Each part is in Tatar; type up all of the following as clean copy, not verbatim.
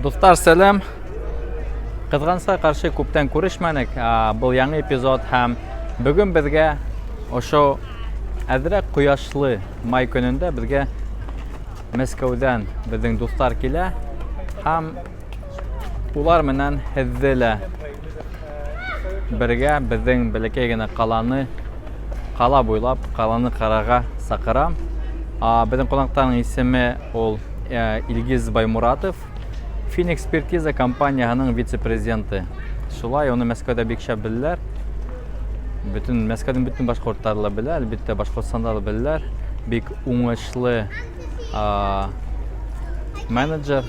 Dostlar selam. Kızганска karşı күптән күрешмәдек. Бұл яңа эпизод һәм бүген безгә ошо әзрәк кояшлы май көнендә безгә Мәскәүдән безнең дуслар килә һәм улар менән һездә бергә безнең бәләкәй генә кала буйлап каланы карарга сакырам. Безнең кунактарның исеме ул Илгиз Баймуратов. Фин экспертиза компаниясының вице-президенты. Шулай оны Мәскәүдә бик шәп беләләр. Мәскәүдән бөтен башкортлар белә, әлбәттә Башкортстанда да беләләр. Бик уңышлы менеджер.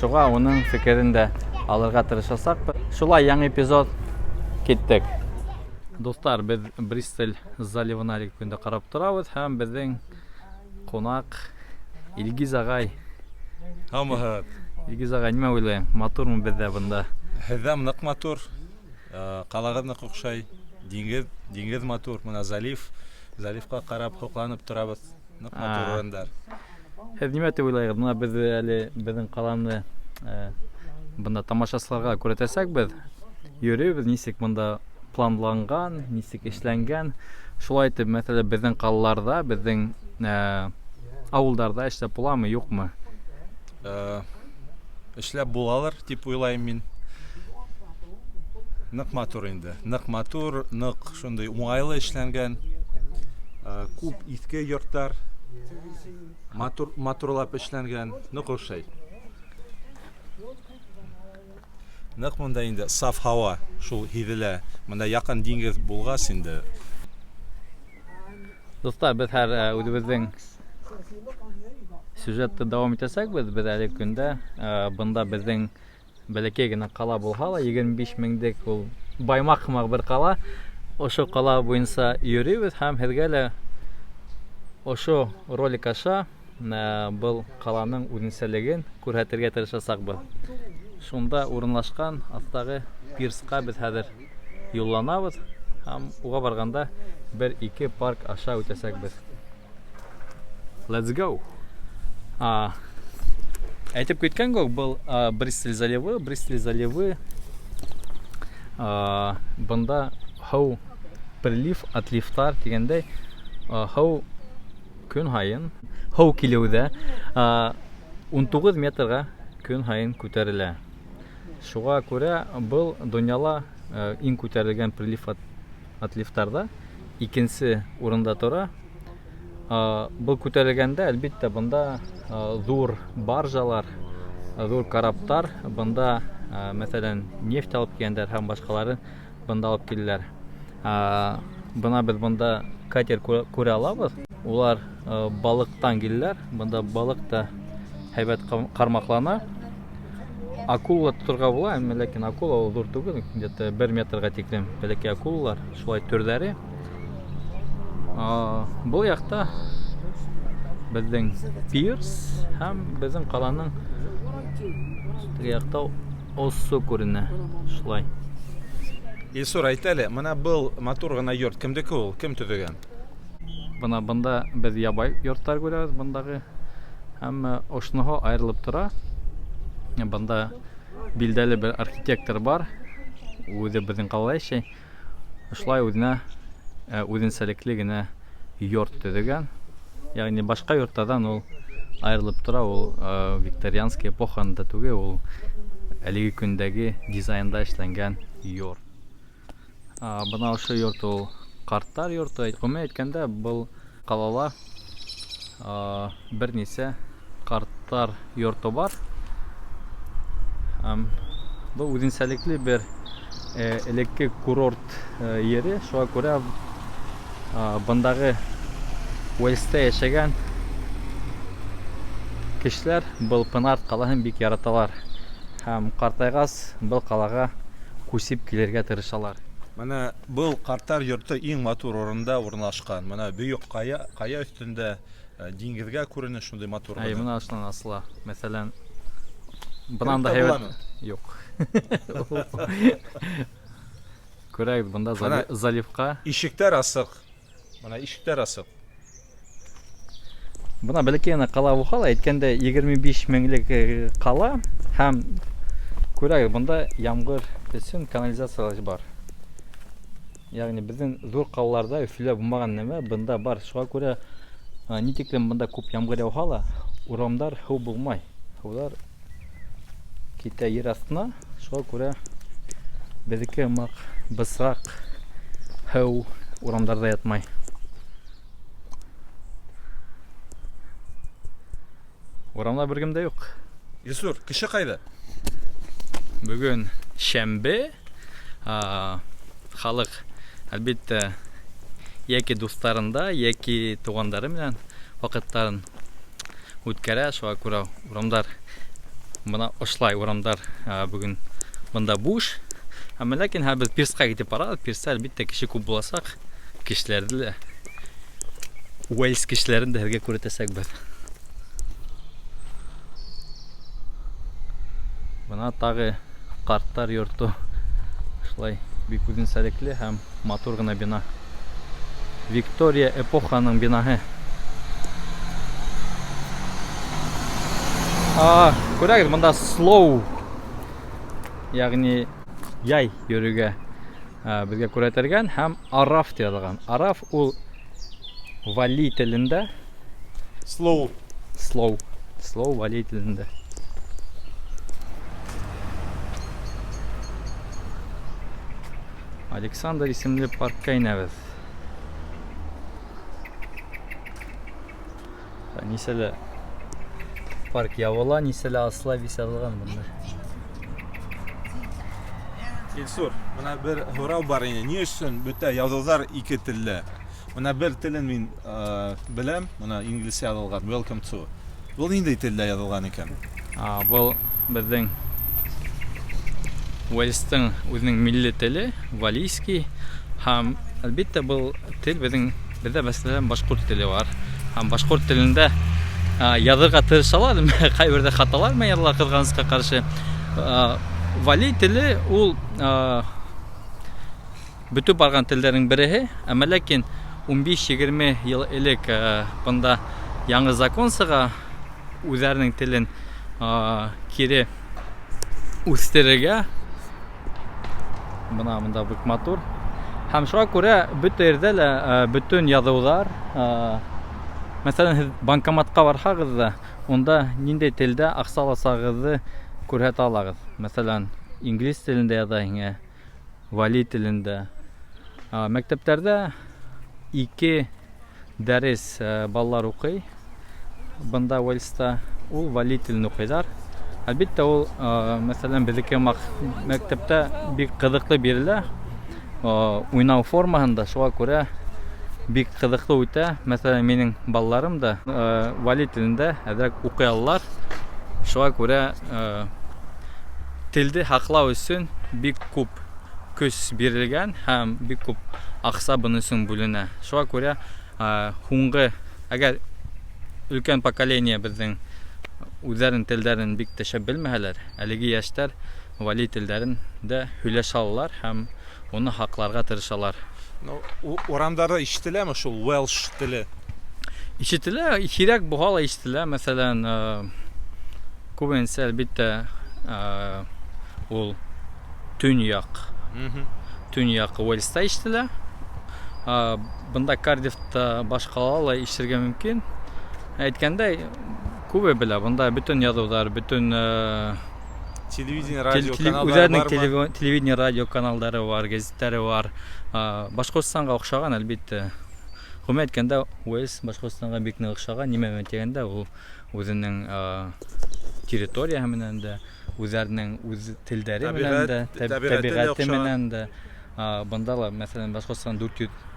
Шуңа оның фикерен дә алырга тырышасак. Шулай яңа эпизод киттек. Достар, без Бристоль заливына көндә карап торабыз һәм безнең кунак Илгиз агай. Хаммат. Илгиз агай, нимә уйлыйм? Матурмы бездә бында? Һездә нык матур. Калагыз нык охшай. Диңгез матур. Менә Заливка карап хокланып торабыз. Нык матур урындар. Һез нимә дип уйлыйсыз? Менә без әле безнең каланы бында тамашачыларга күрсәтсәк, без йөрибез, нисек монда планланган, нисек эшләнгән. Шулай итеп, мәсәлән, безнең калаларда, безнең авылдарда эшләп буламы, юкмы? Эшләп булалар дип уйлайм мин. Нык матур инде. Нык матур, нык шундый уңайлы эшләнгән. Күп иске йортлар. Матурлап эшләнгән. Нык охшай. Нык монда инде саф һава шул һизелә. Монда якын диңгез булгас инде. Достар, без һәр үзебезнең сюжетты дәвам итәсәк, без әле көндә бында безнең бәләкәй генә кала булса да 25 меңлек ул баймак хымак бер кала. Ошо кала буенча йөрибез һәм һезгә лә ошо ролик аша был каланың үзенчәлеген күрсәтергә тырышасакбыз. Шунда урынлашкан астагы пирска без хәзер юлланабыз һәм уга барганда 1-2 парк аша үтәсәкбез. Let's go. Әйтеп киткән гок, был Бристоль заливы. Бында һау прилив, отливтар дигәндәй һау көн һайын һау килеүдә 19 метрга көн һайын күтәрелә. Шуңа күрә был дөньяла иң күтәрелгән прилив отливтарда икенче урында тора. Бұл күтәрелгәндә, әлбәттә, бында зур баржалар, зур караптар, бында, мәсәлән, нефть алып килгәндәр һәм башкалары бында алып киләләр. Бына без бында катер күрә алабыз. Улар балыктан киләләр. Бында балык та һәйбәт кармаклана. Акула тотырга була, ләкин акула зур түгел, где-то 1 метрга тиклем бәләкәй акулалар, шулай төрдәре. Бұл яқта біздің пирс һәм біздің қаланың яқта осы көріне шулай. Илсур, әйтәле, менә был матур гына йорт кемдеке ул? Кем төзегән? Бында без ябай йорттар күрәбез, бындагы һәм ошныһы аерылып тора. Бында билдәле бер архитектор бар. Үзе безнең калай шей. Шулай үзенчәлекле генә йорт төзегән. Ягъни башка йорттардан ул аерылып тора, ул викторианский эпохада түгел, ул әлеге көндәге дизайнда эшләнгән йорт. Бына ошо йорт ул карттар йорты. Гомумән әйткәндә, был калала берничә карттар йорты бар. Бу үзенчәлекле бер элекке курорт йери, шуңа күрә бындагы Уэльстә яшәгән кешеләр был Пынар калаһын бик яраталар һәм картайгас был калага күсеп килергә тырышалар. Менә был карттар йорты иң матур урында урнашкан. Менә бөек кая өстендә диңгезгә күренә шундый матур. Менә ашлан асыла. Мәсәлән, бынан да һәйбәт юк. Күрәк, бында заливка. Ишектәр асык. Менә ишектәр асык. Бына бәләкәй кала булса, әйткәндә 25 меңлек кала. Һәм күрәгез, монда ямгыр өчен канализациялар бар. Ягъни безнең зур калаларда Өфөлдә булмаган нәмә бында бар. Шуңа күрә ни тиклем монда күп ямгыр яуһа ла, урамдар һыу булмай. Һаулар китә җир астына. Шуңа күрә безнеке бысрак һыу урамдарда ятмай. Урамда бер кем дә юк. Илсур, кеше кайда? Бүген шәмбе, халык әлбәттә яки дусларында, яки тугандары белән вакытларын үткәрә. Шуңа күрә урамдар моны ошлай урамдар бүген монда буш. Әмма ләкин без пирска китеп барабыз. Пирста әлбәттә кеше күп буласак, кешеләрне Уэльс кешеләрен дә һәргә күрсәтәсәкбез. Бuna тагы карттар йорты. Шулай бик үзенчәлекле һәм матур гына бина. Виктория эпоханың бинаһы. Күрәгез, монда slow, ягъни яй йөрүгә безгә күрсәтелгән һәм араф дип язылган. Араф ул вали телендә. Slow вали телендә. Александр исемле паркка инәбез. Нисәле парк ябыла, нисәле асла висәлгән монда. Илсур, менә бер һорау бар иде. Ни өчен бөтә язылар ике телдә? Менә бер телен мин беләм, менә инглизчә язылган welcome to. Ул нинди телдә язылган икән? Бу безнең Уэльстың үзенең милли теле, валийский, һәм әлбәттә бу тел бездә мәсәлән башкорт теле бар. Һәм башкорт телендә язырга тырышалар, кайбердә хаталар языла кызганычка каршы. Вали теле ул бүтүп барган телләрнең береһе, әмма ләкин 15-20 ел элек бында яңа закон сыга үзләренең телен кире үстерергә. Монда бик матур. Һәм шуңа күрә бөтен ердә лә бөтен язулар, мәсәлән, банкоматка барсагыз да, онда нинди телдә акча аласагызны күрсәтә аласыз. Мәсәлән, инглиз телендә яза, вали телендә. Мәктәпләрдә 2 дәрес балалар укый. Бында Уэльста ул вали телен укыйлар. Әлбәттә ул, мәсәлән, безнеке мәктәптә бик кызыклы бирелә. Уйнау формаһында, шуңа күрә бик кызыклы үтә. Мәсәлән, минең балаларым да вали телендә әзрәк укый алалар. Шуңа күрә телде хаклау өчен бик күп көч бирелгән һәм бик күп акча буның өчен бүленә. Шуңа күрә хуңгы, әгәр өлкән поколение безнең үзләренең телләрен бик тәшәп белмәһәләр, әлеге яшьтәр вали телләрен дә һөйләшә алалар һәм уны хакларга тырышалар. Урамдарда ишетеләме шул Welsh теле? Ишетелә, кирәк булса ишетелә. Мәсәлән, күбенсә әлбәттә ул төньяк Уэльста ишетелә. Бында Кардифта башкаларда ишетергә мөмкин. Әйткәндәй, күбе белә, бында бөтен язулар, бөтен телевидение, радио каналлары бар. Телевидение, радио каналлары бар, газеттәре бар. Башкортстанга охшаган, әлбәттә. Хуме әйткәндә, Уэльс Башкортстанга бик нык охшаган. Нимә дигәндә, ул үзенең территориясы менән дә, үзләренең үз телдәре менән дә, табигате менән дә. Бында ла, мәсәлән, Башкортстанда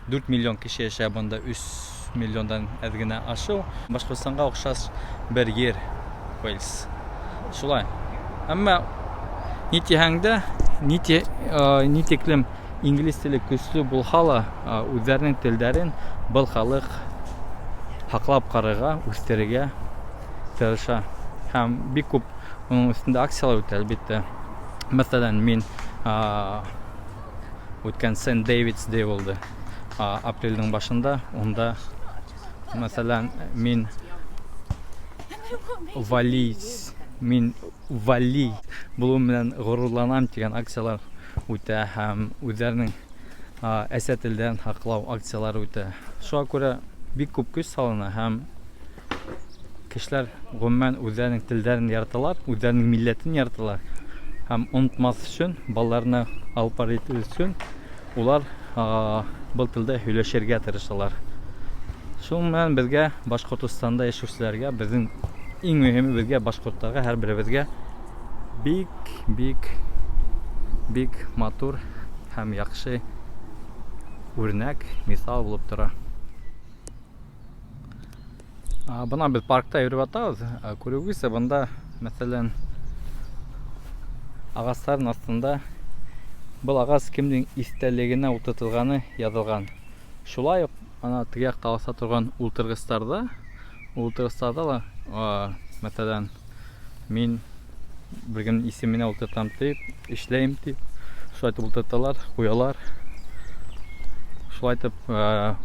4 миллион кеше яшәп, бында 3 миллиондан әз генә ашу. Башкортстанга охшаш бер йер Уэльс. Шулай. Әмма ни тиһәңдә, ни тиклем инглиз теле көчле булса ла, үзләренең телдәрен был халык хаклап карарга, үстерергә тырыша. Һәм бик күп уның өстендә акциялар үтә, әлбәттә. Мәсәлән, мин үткән Сент Дэвидс дә булды. Апрельнең башында, онда мәсәлән, мин мин вали булуым белән горурланам дигән акциялар үтә һәм үзләренең әсә телдән һаклау акциялары үтә. Шуңа күрә бик күп көч салына һәм кешеләр гомумән үзләренең телләрен яраталар, үзләренең милләтен яраталар һәм онытмас өчен, балаларны алып барып итү өчен улар был телдә һөйләшергә тырышалар. Шуның белән безгә Башкортстанда яшәүчеләргә, безнең иң мөһиме безгә башкортларга һәрберебезгә бик матур һәм яхшы үрнәк, мисал булып тора. Бына без паркта йөреп атабыз. Күрүегезчә, бында мәсәлән агачларның астында был агач кемнең истәлегенә утыртылганы язылган. Шулай ук ана теге якта аса торган ултыргычларда ла мәсәлән мин бер исеменә утыртам дип, эшләйм дип, шулай итеп утырталар, куялар. Шулай итеп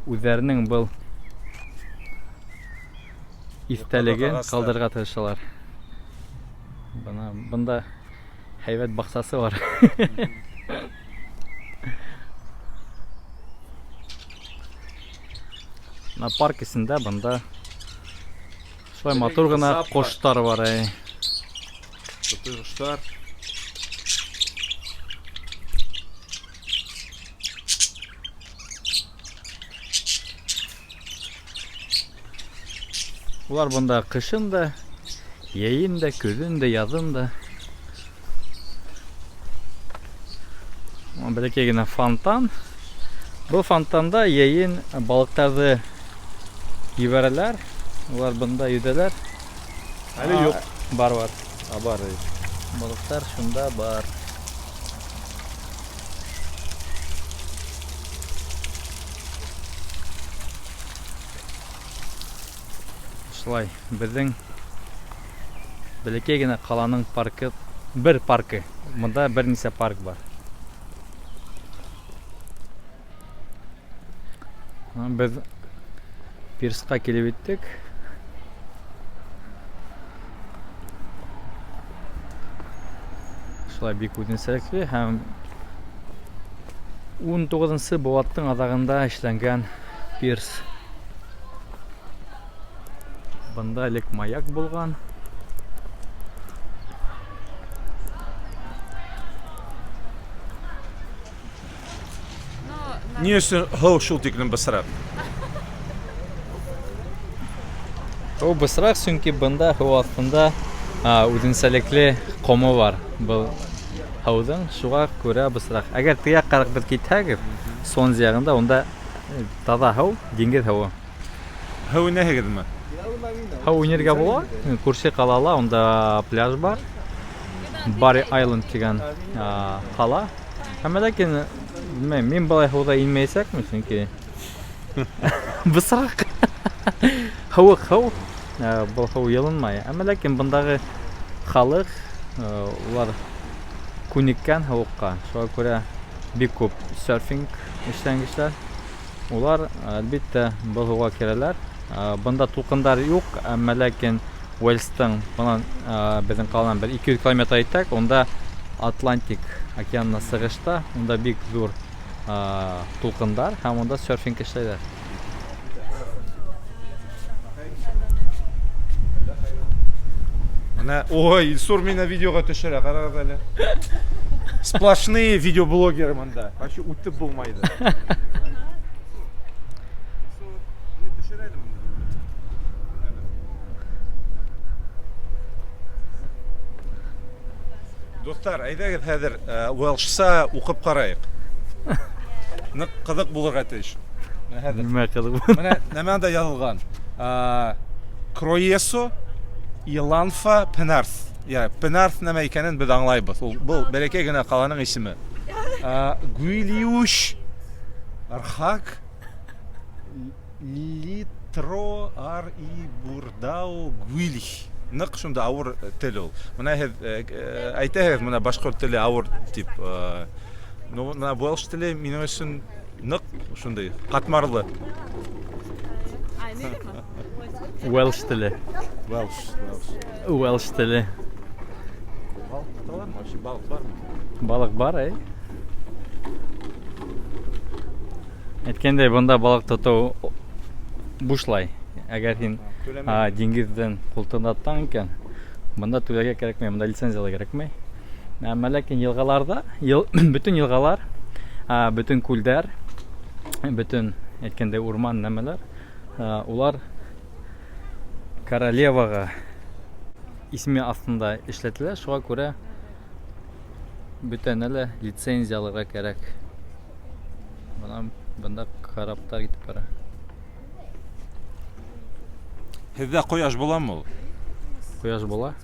үзләренең был истәлеген калдырырга тырышалар. Бында һәйбәт баксасы бар. На парк исендә бында шулай матур гына коштар бар. Коштар. Улар бында кышын да, яйын да, көзен дә, язын да. Бәләкәй генә фонтан. Бу фонтанда яйын балыктарды ибәрәләр. Улар бында yüзәләр. Әле юк. Бар. Бар. Балыктар шунда бар. Шулай, безнең бәләкәй генә каланың паркы, бер паркы. Монда берничә парк бар. Без пирска килеп иттек. Шулай бик үзенчәлекле һәм 19-нчы быуаттың азагында эшләнгән пирс. Бында элек маяк булган. Ни өчен һау шул тиклем бысрак? Ул бысрак, чөнки бында һау астында үзенчәлекле комо бар. Был һаудан шуңа күрә бысрак. Әгәр тыя карак бер китәгез, сон ягында онда таза һау, диңгез һавы. Һау нәһегезме? Һау уйнарга була. Күрше калала, онда пляж бар. Барри Айленд дигән кала. Һәм ләкин мин балай һауда инмәйсәкме, чөнки бысрак. Һау, бу һау ялынмай. Әмма ләкин бындагы халык улар күниккән һаука. Шуңа күрә бик күп серфинг эшләнгечләр. Улар әлбәттә бу һауга керәләр. Бында тулкындар юк, әмма ләкин Уэльстың моннан безнең калган 200 км әйтәк, онда Атлантик океанына сыгышта, онда бик зур тулкындар һәм онда серфинг эшләйләр. Ой, Илсур мине видеога төшерә, карагыз әле. Сплошные видеоблогеры монда. Ачы үтеп булмайды. Достар, әйдәгез хәзер Уэльшса укып карайык. Нык кызык булырга тиеш. Нәмә кылып? Менә нәмәдә язылган. Кроесо Иланфа Пенарс. Я, Пенарс нәмә икәнен без аңлайбыз. Ул бу бәләкәй генә каланың исеме. Гуилиуш Архак Литро Бурдау Гуилих. Нык шунда авыр тел ул. Менә әйтәгез, менә башкорт теле авыр дип. Ну, менә Уэльш теле минем өчен нык шундай катмарлы. Уэльш теле. Уэльш теле. Вообще балык бармы? Балык бар, Әйткәндәй, бында балык тоту бушлай. Әгәр һин диңгездән култынаттан икән, бында түләргә кирәкмәй, бында лицензия кирәкмәй. Ләкин елгаларда, бөтен елгалар, бөтен күлдәр, бөтен әйткәндәй урман нәмәләр, улар Королевага исме астында эшләтелә, шуңа күрә бөтен әле лицензия алырга кирәк. Бында караптар китеп бара. Һездә кояш буламы ул? Кояш була.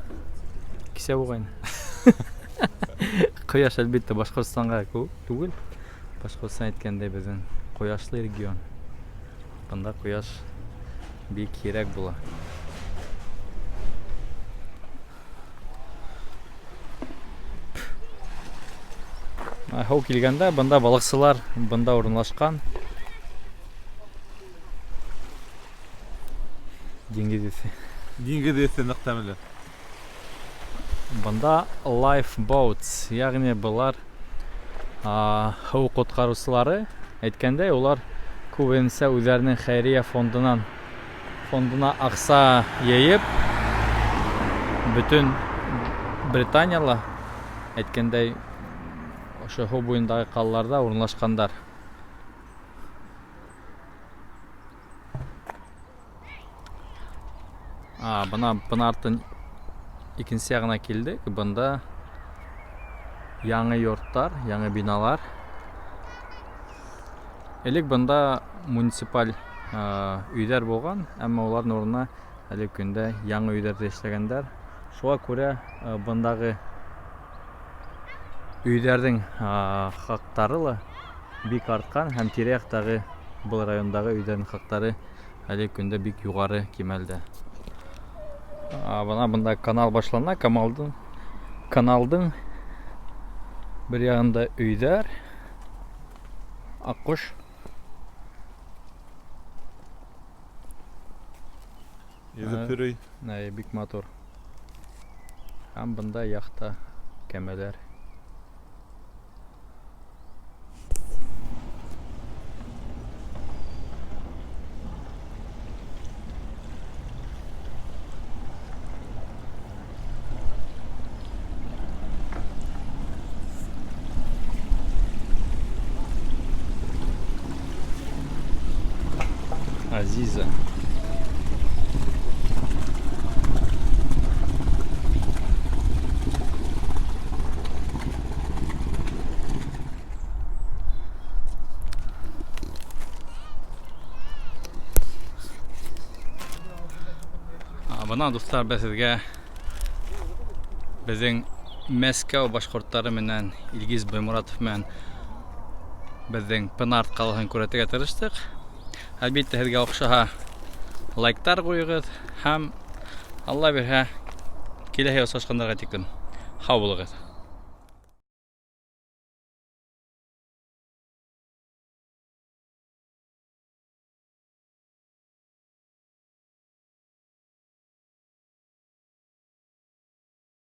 Кисә булган. Кояш әлбәттә Башкортстанга түгел. Башкортстан әйткәндәй безнең кояшлы регион. Бында кояш бик кирәк була. Һау килгәндә бында балыкчылар бында урынлашкан. Диңгез нык тәмле. Бында life boats, ягъни булар һау коткаручылары. Әйткәндәй, улар күбенсә үзләренең хәйрия фондына акса яеп, бөтен Британияла әйткәндәй ошо һау буендагы калаларда урынлашкандар. Бына артын икенче ягына килдек. Бында яңа йорттар, яңа биналар. Элек бында муниципаль өйдәр булган, әмма уларның орнына әле көндә яңа өйдәрдә эшләгәннәр. Шуңа күрә бындагы өйдәрнең хактары бик арткан һәм тирә-яктагы бу райондагы өйдәрнең хактары әле көндә бик югары кимәлдә. Бында канал башлана, каналдың бер ягында өйдәр, аккош. Бик матур. Һәм бында яхта, кәмәләр. Азиза. Бына дуслар, безгә безнең Мәскәү башкортлары менән Илгиз Баймуратов менән безнең Пынар калыгын күрәтергә тырыштык. Әлбәттә, һезгә охшаһа лайктар куегыз һәм Алла бирһә киләһе очрашканнарга тиклем һау булыгыз.